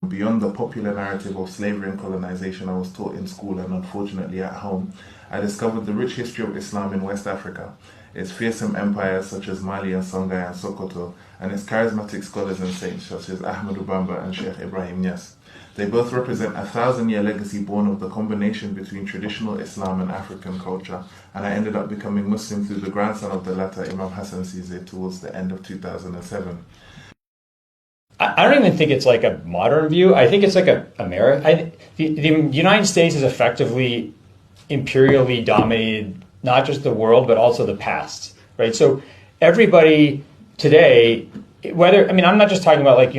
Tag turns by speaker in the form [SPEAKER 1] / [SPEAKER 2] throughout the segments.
[SPEAKER 1] Beyond the popular narrative of slavery and colonization I was taught in school and unfortunately at home, I discovered the rich history of Islam in West Africa, its fearsome empires such as Mali and Songhai and Sokoto, and its charismatic scholars and saints such as Ahmadu Bamba and Sheikh Ibrahim Niasse. They both represent a 1,000-year legacy born of the combination between traditional Islam and African culture, and I ended up becoming Muslim through the grandson of the latter, Imam Hassan Cisse, towards the end of 2007.
[SPEAKER 2] I don't even think it's like a modern view. I think it's like the United States is effectively imperially dominated, not just the world, but also the past, right? So everybody today, I'm not just talking about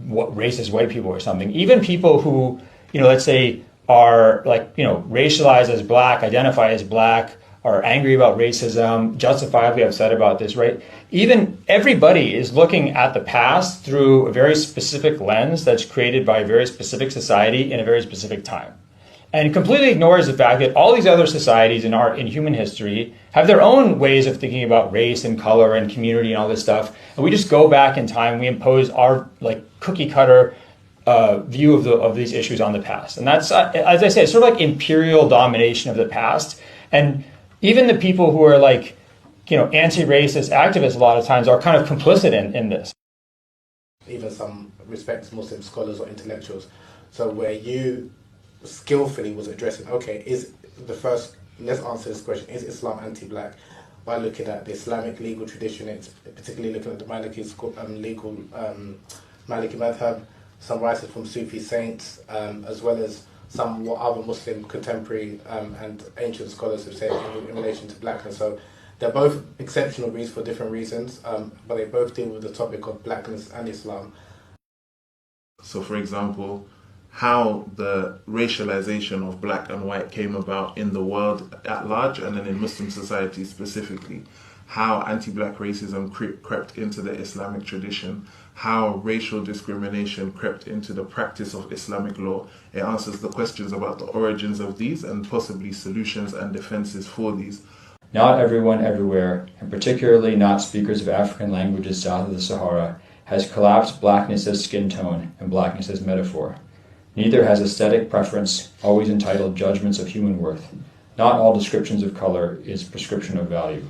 [SPEAKER 2] what racist white people or something, even people who, let's say are racialized as black, identify as black, are angry about racism, justifiably upset about this, right? Even everybody is looking at the past through a very specific lens that's created by a very specific society in a very specific time. And completely ignores the fact that all these other societies in art, in human history, have their own ways of thinking about race and color and community and all this stuff. And we just go back in time, we impose our cookie cutter view of these issues on the past. And that's, as I say, it's sort of like imperial domination of the past. And even the people who are anti-racist activists a lot of times are kind of complicit in this.
[SPEAKER 3] Even some respected Muslim scholars or intellectuals. So where you skillfully was addressing, let's answer this question, is Islam anti-black? By looking at the Islamic legal tradition, it's particularly looking at the Maliki madhab, some writers from Sufi saints, as well as some other Muslim contemporary and ancient scholars have said in relation to blackness. So they're both exceptional reads for different reasons, but they both deal with the topic of blackness and Islam.
[SPEAKER 1] So for example, how the racialization of black and white came about in the world at large and then in Muslim society specifically, how anti-black racism crept into the Islamic tradition, how racial discrimination crept into the practice of Islamic law. It answers the questions about the origins of these and possibly solutions and defenses for these.
[SPEAKER 2] Not everyone everywhere, and particularly not speakers of African languages south of the Sahara, has collapsed blackness as skin tone and blackness as metaphor. Neither has aesthetic preference always entitled judgments of human worth. Not all descriptions of color is prescription of value.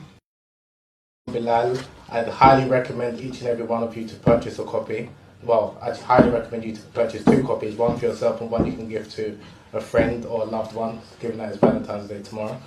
[SPEAKER 3] Bilal, I'd highly recommend each and every one of you to purchase a copy. Well, I'd highly recommend you to purchase 2 copies, one for yourself and one you can give to a friend or a loved one, given that it's Valentine's Day tomorrow.